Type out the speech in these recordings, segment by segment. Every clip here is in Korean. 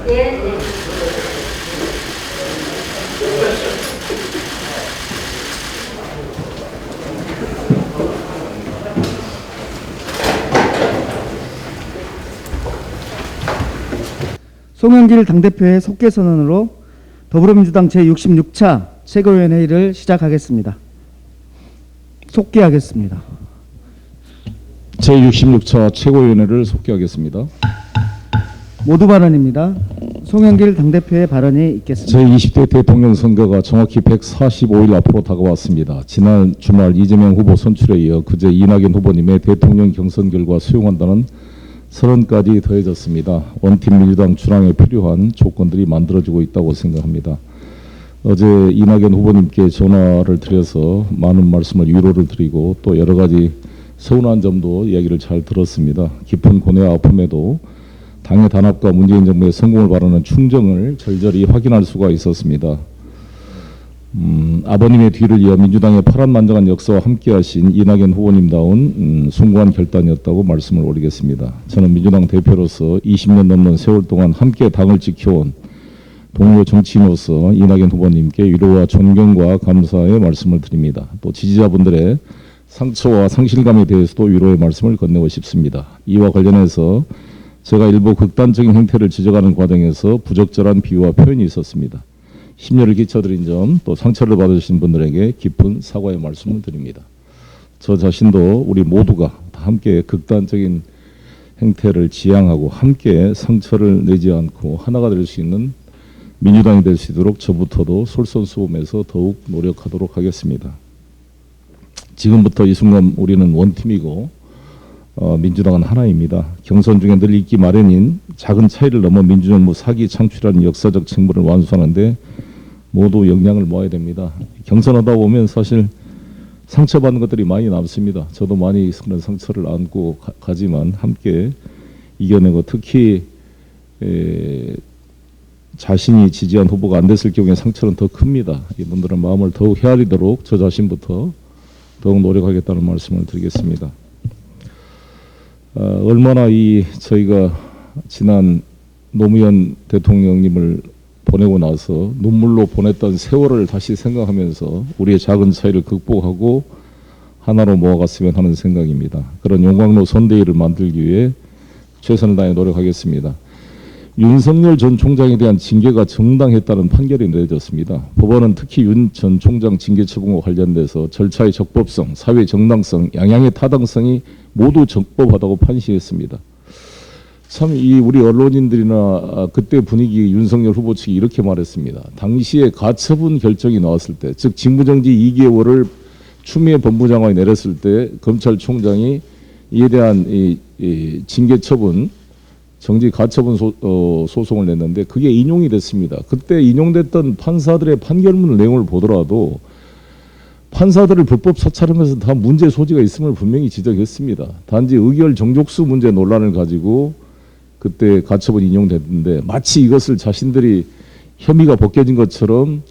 예, 네. 송영길 당대표의 속개 선언으로 더불어민주당 제66차 최고위원 회의를 시작하겠습니다. 속개하겠습니다. 제66차 최고위원회를 속개하겠습니다. 모두 발언입니다. 송영길 당대표의 발언이 있겠습니다. 제20대 대통령 선거가 정확히 145일 앞으로 다가왔습니다. 지난 주말 이재명 후보 선출에 이어 그제 이낙연 후보님의 대통령 경선 결과 수용한다는 선언까지 더해졌습니다. 원팀 민주당 출항에 필요한 조건들이 만들어지고 있다고 생각합니다. 어제 이낙연 후보님께 전화를 드려서 많은 말씀을 위로를 드리고 또 여러 가지 서운한 점도 이야기를 잘 들었습니다. 깊은 고뇌와 아픔에도 당의 단합과 문재인 정부의 성공을 바라는 충정을 절절히 확인할 수가 있었습니다. 아버님의 뒤를 이어 민주당의 파란만장한 역사와 함께하신 이낙연 후보님다운 숭고한 결단이었다고 말씀을 올리겠습니다. 저는 민주당 대표로서 20년 넘는 세월 동안 함께 당을 지켜온 동료 정치인으로서 이낙연 후보님께 위로와 존경과 감사의 말씀을 드립니다. 또 지지자분들의 상처와 상실감에 대해서도 위로의 말씀을 건네고 싶습니다. 이와 관련해서 제가 일부 극단적인 행태를 지적하는 과정에서 부적절한 비유와 표현이 있었습니다. 심려를 끼쳐드린 점, 또 상처를 받으신 분들에게 깊은 사과의 말씀을 드립니다. 저 자신도 우리 모두가 다 함께 극단적인 행태를 지양하고 함께 상처를 내지 않고 하나가 될 수 있는 민주당이 될 수 있도록 저부터도 솔선수범해서 더욱 노력하도록 하겠습니다. 지금부터 이 순간 우리는 원팀이고 민주당은 하나입니다. 경선 중에 늘 있기 마련인 작은 차이를 넘어 민주정부 사기 창출하는 역사적 책무를 완수하는데 모두 역량을 모아야 됩니다. 경선하다 보면 사실 상처받는 것들이 많이 남습니다. 저도 많이 그런 상처를 안고 가지만 함께 이겨내고 특히 자신이 지지한 후보가 안 됐을 경우에 상처는 더 큽니다. 이분들은 마음을 더욱 헤아리도록 저 자신부터 더욱 노력하겠다는 말씀을 드리겠습니다. 얼마나 저희가 지난 노무현 대통령님을 보내고 나서 눈물로 보냈던 세월을 다시 생각하면서 우리의 작은 차이를 극복하고 하나로 모아갔으면 하는 생각입니다. 그런 용광로 선대위를 만들기 위해 최선을 다해 노력하겠습니다. 윤석열 전 총장에 대한 징계가 정당했다는 판결이 내려졌습니다. 법원은 특히 윤 전 총장 징계 처분과 관련돼서 절차의 적법성, 사회 정당성, 양양의 타당성이 모두 적법하다고 판시했습니다. 참 우리 언론인들이나 그때 분위기 윤석열 후보 측이 이렇게 말했습니다. 당시에 가처분 결정이 나왔을 때, 즉 직무정지 2개월을 추미애 법무장관이 내렸을 때 검찰총장이 이에 대한 징계 처분, 정지 가처분 소송을 냈는데 그게 인용이 됐습니다. 그때 인용됐던 판사들의 판결문 내용을 보더라도 판사들을 불법 사찰하면서 다 문제 소지가 있음을 분명히 지적했습니다. 단지 의결 정족수 문제 논란을 가지고 그때 가처분 인용됐는데 마치 이것을 자신들이 혐의가 벗겨진 것처럼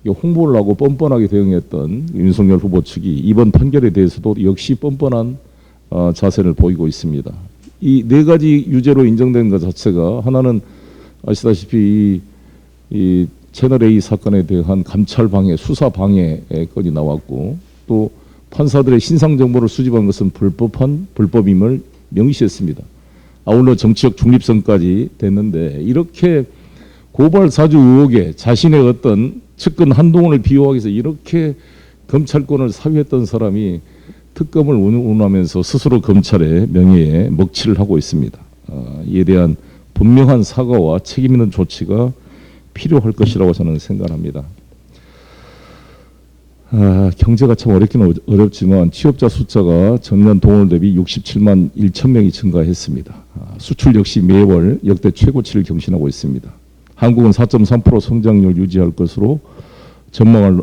홍보를 하고 뻔뻔하게 대응했던 윤석열 후보 측이 이번 판결에 대해서도 역시 뻔뻔한 자세를 보이고 있습니다. 이 네 가지 유죄로 인정된 것 자체가 하나는 아시다시피 이 채널A 사건에 대한 감찰 방해, 수사 방해 건이 나왔고 또 판사들의 신상 정보를 수집한 것은 불법임을 명시했습니다. 아울러 정치적 중립성까지 됐는데 이렇게 고발 사주 의혹에 자신의 어떤 측근 한동훈을 비호하기 위해서 이렇게 검찰권을 사유했던 사람이 특검을 운운하면서 스스로 검찰의 명예에 먹칠을 하고 있습니다. 이에 대한 분명한 사과와 책임 있는 조치가 필요할 것이라고 저는 생각합니다. 경제가 참 어렵긴 어렵지만 취업자 숫자가 전년 동월 대비 67만 1천 명이 증가했습니다. 수출 역시 매월 역대 최고치를 경신하고 있습니다. 한국은 4.3% 성장률 유지할 것으로 전망을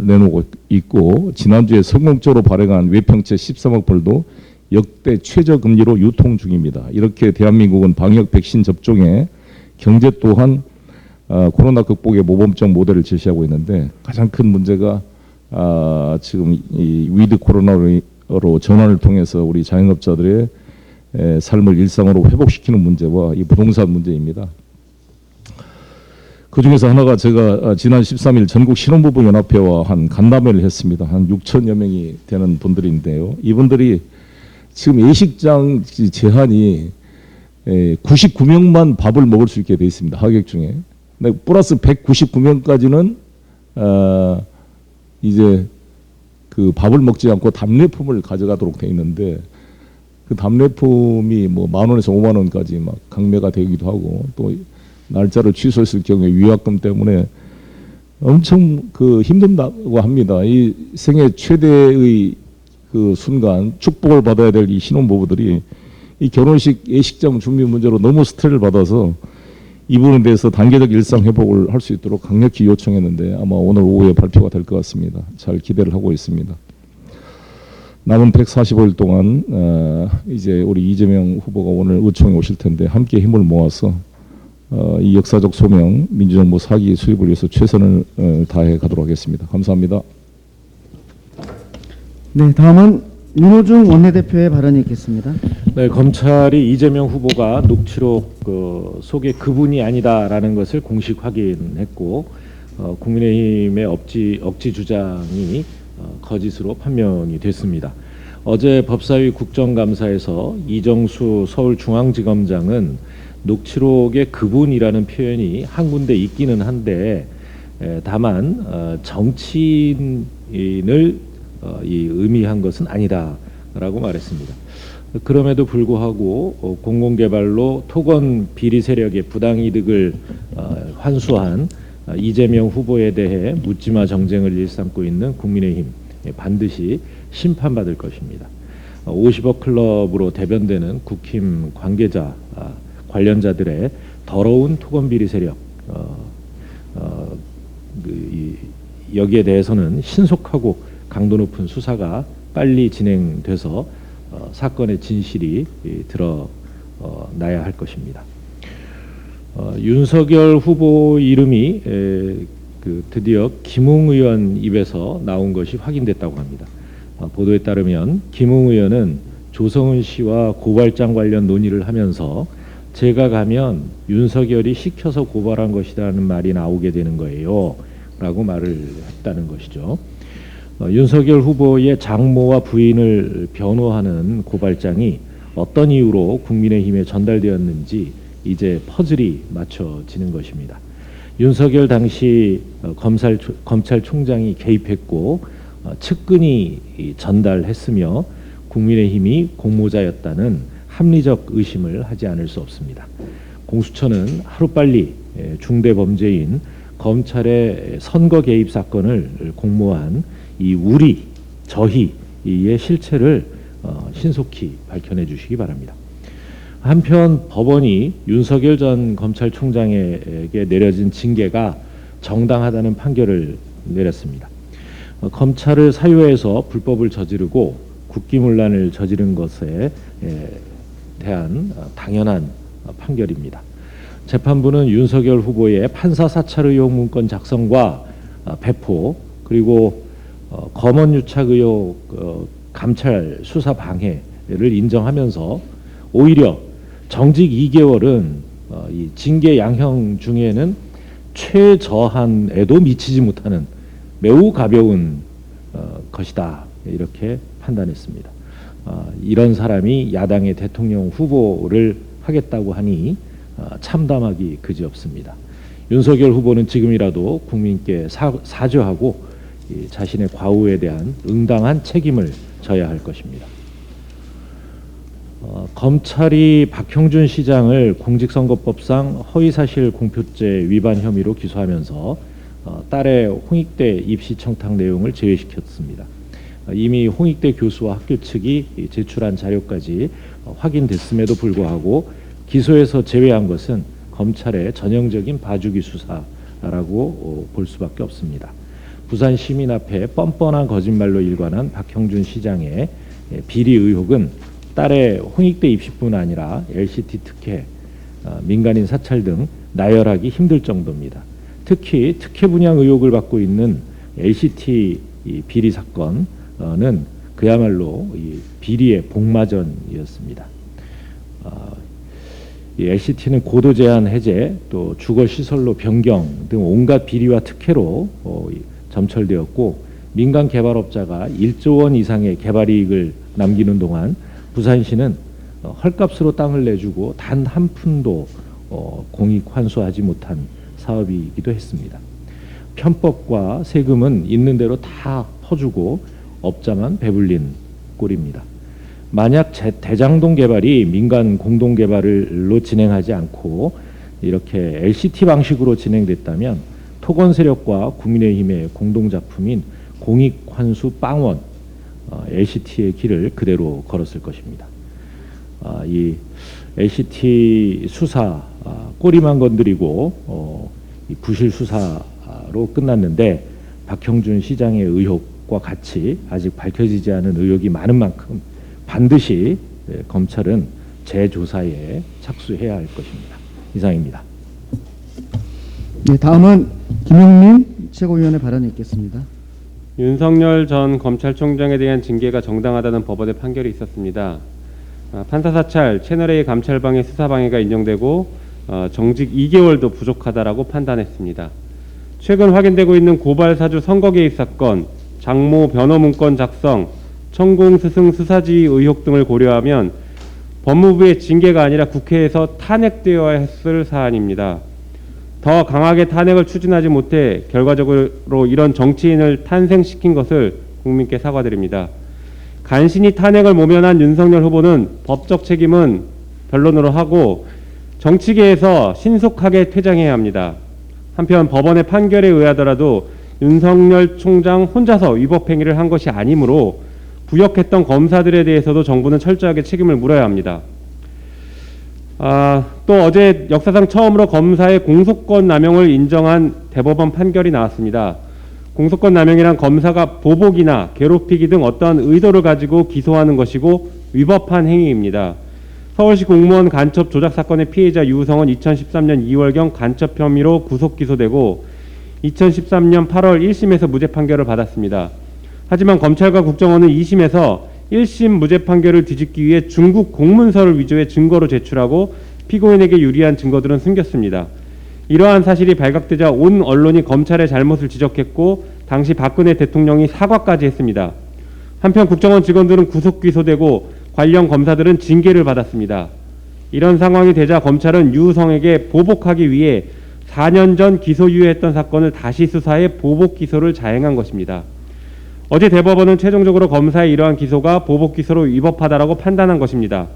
내놓고 있고 지난주에 성공적으로 발행한 외평채 13억 불도 역대 최저금리로 유통 중입니다. 이렇게 대한민국은 방역 백신 접종에 경제 또한 코로나 극복의 모범적 모델을 제시하고 있는데 가장 큰 문제가 지금 이 위드 코로나로 전환을 통해서 우리 자영업자들의 삶을 일상으로 회복시키는 문제와 이 부동산 문제입니다. 그중에서 하나가 제가 지난 13일 전국 신혼부부 연합회와 한 간담회를 했습니다. 한 6천여 명이 되는 분들인데요. 이분들이 지금 예식장 제한이 99명만 밥을 먹을 수 있게 돼 있습니다. 하객 중에. 근데 플러스 199명까지는 이제 그 밥을 먹지 않고 답례품을 가져가도록 돼 있는데, 그 답례품이 뭐 10,000원에서 50,000원까지 막 강매가 되기도 하고, 또 날짜를 취소했을 경우에 위약금 때문에 엄청 그 힘든다고 합니다. 이 생애 최대의 그 순간 축복을 받아야 될 이 신혼부부들이 이 결혼식 예식장 준비 문제로 너무 스트레스를 받아서 이 부분에 대해서 단계적 일상 회복을 할 수 있도록 강력히 요청했는데 아마 오늘 오후에 발표가 될 것 같습니다. 잘 기대를 하고 있습니다. 남은 145일 동안 이제 우리 이재명 후보가 오늘 의총에 오실 텐데 함께 힘을 모아서 이 역사적 소명 민주정부 4기 수립을 위해서 최선을 다해 가도록 하겠습니다. 감사합니다. 네, 다음은 윤호중 원내대표의 발언이 있겠습니다. 네, 검찰이 이재명 후보가 녹취록 속의 그분이 아니다라는 것을 공식 확인했고, 국민의힘의 억지 주장이 거짓으로 판명이 됐습니다. 어제 법사위 국정감사에서 이정수 서울중앙지검장은 녹취록의 그분이라는 표현이 한 군데 있기는 한데, 다만 정치인을 의미한 것은 아니다라고 말했습니다. 그럼에도 불구하고 공공개발로 토건 비리 세력의 부당이득을 환수한 이재명 후보에 대해 묻지마 정쟁을 일삼고 있는 국민의힘 반드시 심판받을 것입니다. 50억 클럽으로 대변되는 국힘 관계자 관련자들의 더러운 토건 비리 세력, 여기에 대해서는 신속하고 강도 높은 수사가 빨리 진행돼서 사건의 진실이 드러나야 할 것입니다. 윤석열 후보 이름이 드디어 김웅 의원 입에서 나온 것이 확인됐다고 합니다. 보도에 따르면 김웅 의원은 조성은 씨와 고발장 관련 논의를 하면서 제가 가면 윤석열이 시켜서 고발한 것이라는 말이 나오게 되는 거예요 라고 말을 했다는 것이죠. 윤석열 후보의 장모와 부인을 변호하는 고발장이 어떤 이유로 국민의힘에 전달되었는지 이제 퍼즐이 맞춰지는 것입니다. 윤석열 당시 검찰총장이 개입했고 측근이 전달했으며 국민의힘이 공모자였다는 합리적 의심을 하지 않을 수 없습니다. 공수처는 하루빨리 중대범죄인 검찰의 선거 개입 사건을 공모한 이 우리, 저희의 실체를 신속히 밝혀내 주시기 바랍니다. 한편 법원이 윤석열 전 검찰총장에게 내려진 징계가 정당하다는 판결을 내렸습니다. 검찰을 사유해서 불법을 저지르고 국기문란을 저지른 것에 대한 당연한 판결입니다. 재판부는 윤석열 후보의 판사 사찰 의혹 문건 작성과 배포, 그리고 검언유착 의혹 감찰 수사 방해를 인정하면서 오히려 정직 2개월은 이 징계 양형 중에는 최저한에도 미치지 못하는 매우 가벼운 것이다, 이렇게 판단했습니다. 이런 사람이 야당의 대통령 후보를 하겠다고 하니 참담하기 그지없습니다. 윤석열 후보는 지금이라도 국민께 사죄하고 자신의 과오에 대한 응당한 책임을 져야 할 것입니다. 검찰이 박형준 시장을 공직선거법상 허위사실 공표죄 위반 혐의로 기소하면서 딸의 홍익대 입시 청탁 내용을 제외시켰습니다. 이미 홍익대 교수와 학교 측이 제출한 자료까지 확인됐음에도 불구하고 기소에서 제외한 것은 검찰의 전형적인 봐주기 수사라고 볼 수밖에 없습니다. 부산 시민 앞에 뻔뻔한 거짓말로 일관한 박형준 시장의 비리 의혹은 딸의 홍익대 입시뿐 아니라 LCT 특혜, 민간인 사찰 등 나열하기 힘들 정도입니다. 특히 특혜 분양 의혹을 받고 있는 LCT 비리 사건은 그야말로 비리의 복마전이었습니다. 이 LCT는 고도 제한 해제, 또 주거 시설로 변경 등 온갖 비리와 특혜로 점철되었고, 민간 개발업자가 1조 원 이상의 개발 이익을 남기는 동안 부산시는 헐값으로 땅을 내주고 단 한 푼도 공익 환수하지 못한 사업이기도 했습니다. 편법과 세금은 있는 대로 다 퍼주고 업자만 배불린 꼴입니다. 만약 대장동 개발이 민간 공동 개발로 진행하지 않고 이렇게 LCT 방식으로 진행됐다면 토건 세력과 국민의힘의 공동 작품인 공익 환수 빵원 LCT의 길을 그대로 걸었을 것입니다. 이 LCT 수사 꼬리만 건드리고 이 부실 수사로 끝났는데, 박형준 시장의 의혹과 같이 아직 밝혀지지 않은 의혹이 많은 만큼 반드시 검찰은 재조사에 착수해야 할 것입니다. 이상입니다. 네, 다음은 김용민 최고위원의 발언이 있겠습니다. 윤석열 전 검찰총장에 대한 징계가 정당하다는 법원의 판결이 있었습니다. 판사 사찰, 채널A 감찰방해 수사방해가 인정되고 정직 2개월도 부족하다라고 판단했습니다. 최근 확인되고 있는 고발 사주 선거 개입 사건, 장모 변호 문건 작성, 천공 스승 수사지휘 의혹 등을 고려하면 법무부의 징계가 아니라 국회에서 탄핵되어야 했을 사안입니다. 더 강하게 탄핵을 추진하지 못해 결과적으로 이런 정치인을 탄생시킨 것을 국민께 사과드립니다. 간신히 탄핵을 모면한 윤석열 후보는 법적 책임은 변론으로 하고 정치계에서 신속하게 퇴장해야 합니다. 한편 법원의 판결에 의하더라도 윤석열 총장 혼자서 위법 행위를 한 것이 아니므로 부역했던 검사들에 대해서도 정부는 철저하게 책임을 물어야 합니다. 또 어제 역사상 처음으로 검사의 공소권 남용을 인정한 대법원 판결이 나왔습니다. 공소권 남용이란 검사가 보복이나 괴롭히기 등 어떠한 의도를 가지고 기소하는 것이고 위법한 행위입니다. 서울시 공무원 간첩 조작 사건의 피해자 유우성은 2013년 2월경 간첩 혐의로 구속 기소되고 2013년 8월 1심에서 무죄 판결을 받았습니다. 하지만 검찰과 국정원은 2심에서 1심 무죄 판결을 뒤집기 위해 중국 공문서를 위조해 증거로 제출하고 피고인에게 유리한 증거들은 숨겼습니다. 이러한 사실이 발각되자 온 언론이 검찰의 잘못을 지적했고 당시 박근혜 대통령이 사과까지 했습니다. 한편 국정원 직원들은 구속 기소되고 관련 검사들은 징계를 받았습니다. 이런 상황이 되자 검찰은 유우성에게 보복하기 위해 4년 전 기소유예했던 사건을 다시 수사해 보복 기소를 자행한 것입니다. 어제 대법원은 최종적으로 검사의 이러한 기소가 보복 기소로 위법하다라고 판단한 것입니다.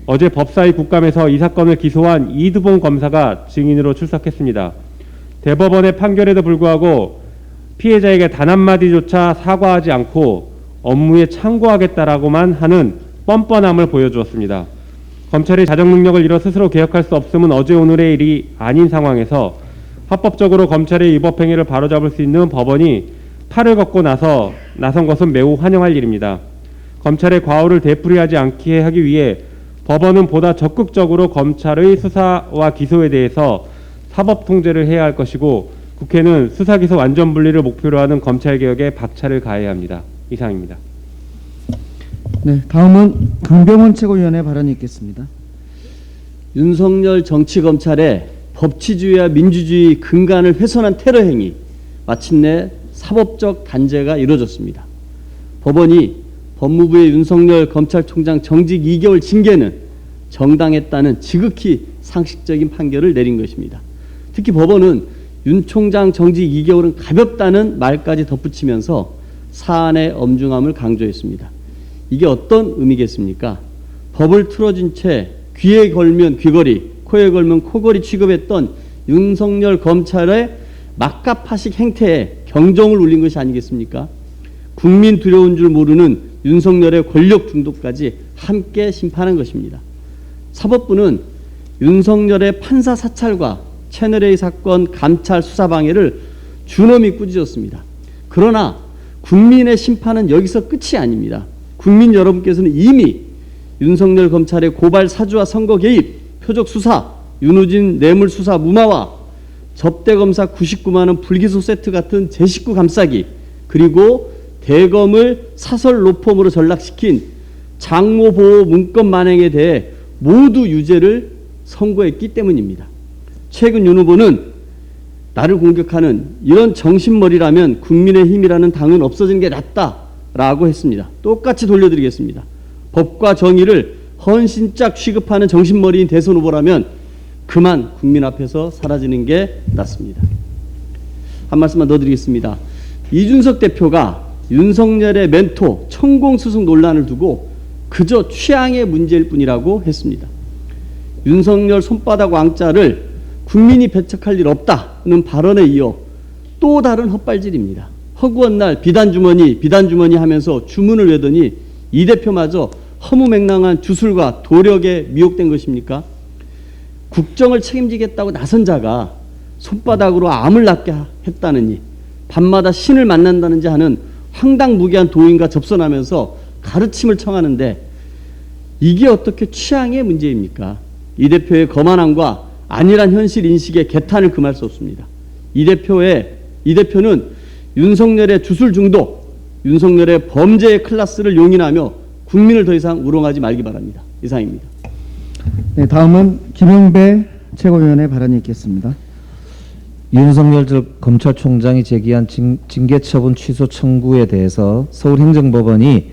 어제 법사위 국감에서 이 사건을 기소한 이두봉 검사가 증인으로 출석했습니다. 대법원의 판결에도 불구하고 피해자에게 단 한마디조차 사과하지 않고 업무에 참고하겠다라고만 하는 뻔뻔함을 보여주었습니다. 검찰이 자정 능력을 잃어 스스로 개혁할 수 없음은 어제 오늘의 일이 아닌 상황에서 합법적으로 검찰의 위법 행위를 바로잡을 수 있는 법원이 팔을 걷고 나선 것은 매우 환영할 일입니다. 검찰의 과오를 되풀이하지 않게 하기 위해 법원은 보다 적극적으로 검찰의 수사와 기소에 대해서 사법 통제를 해야 할 것이고 국회는 수사기소 완전 분리를 목표로 하는 검찰개혁에 박차를 가해야 합니다. 이상입니다. 네, 다음은 강병원 최고위원의 발언이 있겠습니다. 윤석열 정치검찰의 법치주의와 민주주의 근간을 훼손한 테러 행위, 마침내 사법적 단죄가 이루어졌습니다. 법원이 법무부의 윤석열 검찰총장 정직 2개월 징계는 정당했다는 지극히 상식적인 판결을 내린 것입니다. 특히 법원은 윤 총장 정직 2개월은 가볍다는 말까지 덧붙이면서 사안의 엄중함을 강조했습니다. 이게 어떤 의미겠습니까? 법을 틀어진 채 귀에 걸면 귀걸이, 코에 걸면 코걸이 취급했던 윤석열 검찰의 막가파식 행태에 경종을 울린 것이 아니겠습니까? 국민 두려운 줄 모르는 윤석열의 권력 중독까지 함께 심판한 것입니다. 사법부는 윤석열의 판사 사찰과 채널A 사건 감찰 수사 방해를 준엄히 꾸짖었습니다. 그러나 국민의 심판은 여기서 끝이 아닙니다. 국민 여러분께서는 이미 윤석열 검찰의 고발 사주와 선거 개입, 표적 수사, 윤우진 뇌물 수사 무마와 접대 검사 99만 원 불기소 세트 같은 제 식구 감싸기, 그리고 대검을 사설 로펌으로 전락시킨 장모 보호 문건 만행에 대해 모두 유죄를 선고했기 때문입니다. 최근 윤 후보는 나를 공격하는 이런 정신머리라면 국민의힘이라는 당은 없어지는 게 낫다라고 했습니다. 똑같이 돌려드리겠습니다. 법과 정의를 헌신짝 취급하는 정신머리인 대선 후보라면 그만 국민 앞에서 사라지는 게 낫습니다. 한 말씀만 더 드리겠습니다. 이준석 대표가 윤석열의 멘토 천공수승 논란을 두고 그저 취향의 문제일 뿐이라고 했습니다. 윤석열 손바닥 왕자를 국민이 배척할 일 없다는 발언에 이어 또 다른 헛발질입니다. 허구한 날 비단주머니 하면서 주문을 외더니 이 대표마저 허무맹랑한 주술과 도력에 미혹된 것입니까? 국정을 책임지겠다고 나선 자가 손바닥으로 암을 낫게 했다느니 밤마다 신을 만난다는지 하는 황당무계한 도인과 접선하면서 가르침을 청하는데 이게 어떻게 취향의 문제입니까? 이 대표의 거만함과 안일한 현실 인식에 개탄을 금할 수 없습니다. 이 대표는 윤석열의 주술 중독, 윤석열의 범죄의 클라스를 용인하며 국민을 더 이상 우롱하지 말기 바랍니다. 이상입니다. 네, 다음은 김영배 최고위원의 발언이 있겠습니다. 윤석열 검찰총장이 제기한 징계처분 취소 청구에 대해서 서울행정법원이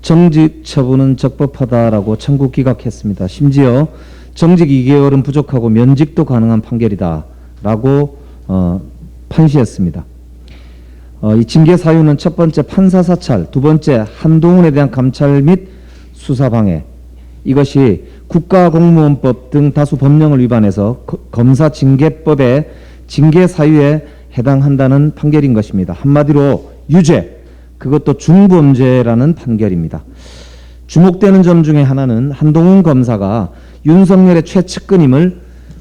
정직 처분은 적법하다라고 청구 기각했습니다. 심지어 정직 2개월은 부족하고 면직도 가능한 판결이다라고 판시했습니다. 이 징계 사유는 첫 번째 판사 사찰, 두 번째 한동훈에 대한 감찰 및 수사 방해, 이것이 국가공무원법 등 다수 법령을 위반해서 검사 징계법의 징계 사유에 해당한다는 판결인 것입니다. 한마디로 유죄, 그것도 중범죄라는 판결입니다. 주목되는 점 중에 하나는 한동훈 검사가 윤석열의 최측근임을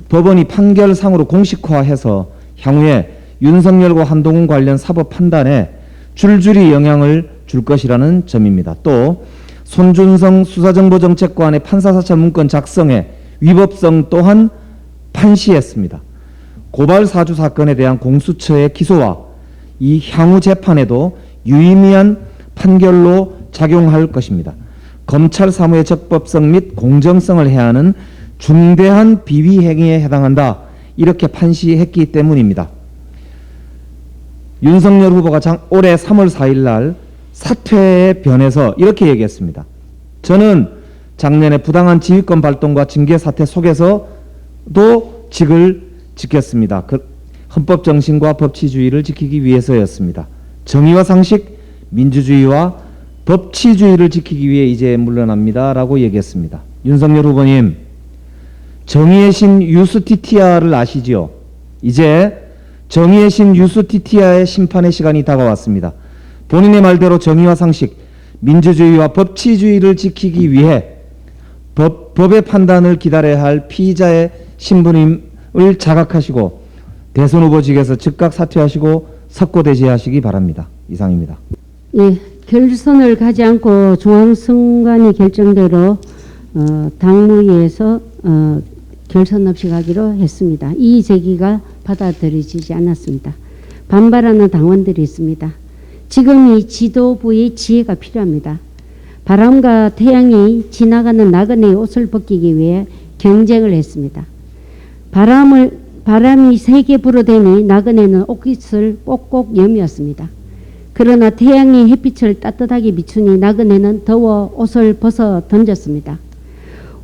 법원이 판결상으로 공식화해서 향후에 윤석열과 한동훈 관련 사법 판단에 줄줄이 영향을 줄 것이라는 점입니다. 또 손준성 수사정보정책관의 판사사찰 문건 작성에 위법성 또한 판시했습니다. 고발 사주 사건에 대한 공수처의 기소와 이 향후 재판에도 유의미한 판결로 작용할 것입니다. 검찰 사무의 적법성 및 공정성을 해하는 중대한 비위 행위에 해당한다, 이렇게 판시했기 때문입니다. 윤석열 후보가 올해 3월 4일 날 사퇴에 변해서 이렇게 얘기했습니다. 저는 작년에 부당한 지휘권 발동과 징계 사태 속에서도 직을 지켰습니다. 헌법 정신과 법치주의를 지키기 위해서였습니다. 정의와 상식, 민주주의와 법치주의를 지키기 위해 이제 물러납니다 라고 얘기했습니다. 윤석열 후보님, 정의의 신 유스티티아를 아시지요? 이제 정의의 신 유스티티아의 심판의 시간이 다가왔습니다. 본인의 말대로 정의와 상식, 민주주의와 법치주의를 지키기 위해 법의 판단을 기다려야 할 피의자의 신분임을 자각하시고 대선 후보직에서 즉각 사퇴하시고 석고대죄하시기 바랍니다. 이상입니다. 예, 결선을 가지 않고 중앙선관위 결정대로 당무위에서 결선 없이 가기로 했습니다. 이 제기가 받아들여지지 않았습니다. 반발하는 당원들이 있습니다. 지금 이 지도부의 지혜가 필요합니다. 바람과 태양이 지나가는 나그네의 옷을 벗기기 위해 경쟁을 했습니다. 바람이 세게 불어대니 나그네는 옷깃을 꼭꼭 여미었습니다. 그러나 태양이 햇빛을 따뜻하게 비추니 나그네는 더워 옷을 벗어 던졌습니다.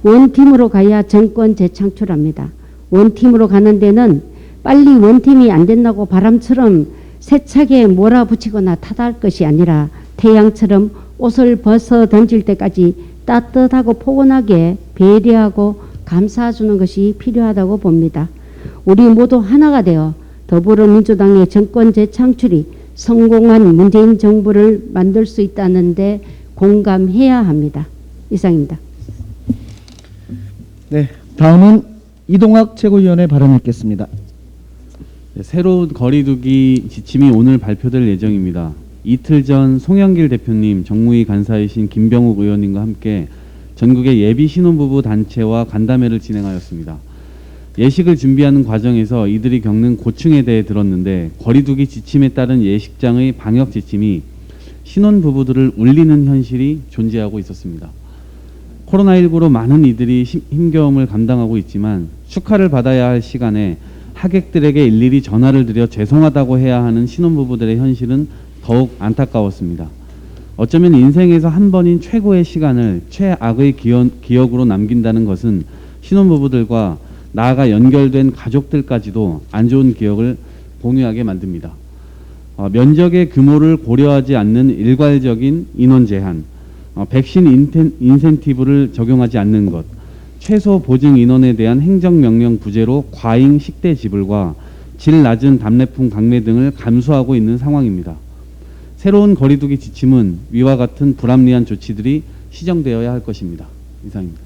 원팀으로 가야 정권 재창출합니다. 원팀으로 가는 데는 빨리 원팀이 안 된다고 바람처럼 세차게 몰아붙이거나 타다할 것이 아니라 태양처럼 옷을 벗어 던질 때까지 따뜻하고 포근하게 배려하고 감싸주는 것이 필요하다고 봅니다. 우리 모두 하나가 되어 더불어민주당의 정권 재창출이 성공한 문재인 정부를 만들 수 있다는데 공감해야 합니다. 이상입니다. 네, 다음은 이동학 최고위원의 발언이 있겠습니다. 네, 새로운 거리두기 지침이 오늘 발표될 예정입니다. 이틀 전 송영길 대표님, 정무위 간사이신 김병욱 의원님과 함께 전국의 예비 신혼부부 단체와 간담회를 진행하였습니다. 예식을 준비하는 과정에서 이들이 겪는 고충에 대해 들었는데 거리두기 지침에 따른 예식장의 방역 지침이 신혼부부들을 울리는 현실이 존재하고 있었습니다. 코로나19로 많은 이들이 힘겨움을 감당하고 있지만 축하를 받아야 할 시간에 하객들에게 일일이 전화를 드려 죄송하다고 해야 하는 신혼부부들의 현실은 더욱 안타까웠습니다. 어쩌면 인생에서 한 번인 최고의 시간을 최악의 기억으로 남긴다는 것은 신혼부부들과 나아가 연결된 가족들까지도 안 좋은 기억을 공유하게 만듭니다. 면적의 규모를 고려하지 않는 일괄적인 인원 제한, 백신 인센티브를 적용하지 않는 것, 최소 보증 인원에 대한 행정명령 부재로 과잉 식대 지불과 질 낮은 답례품 강매 등을 감수하고 있는 상황입니다. 새로운 거리두기 지침은 위와 같은 불합리한 조치들이 시정되어야 할 것입니다. 이상입니다.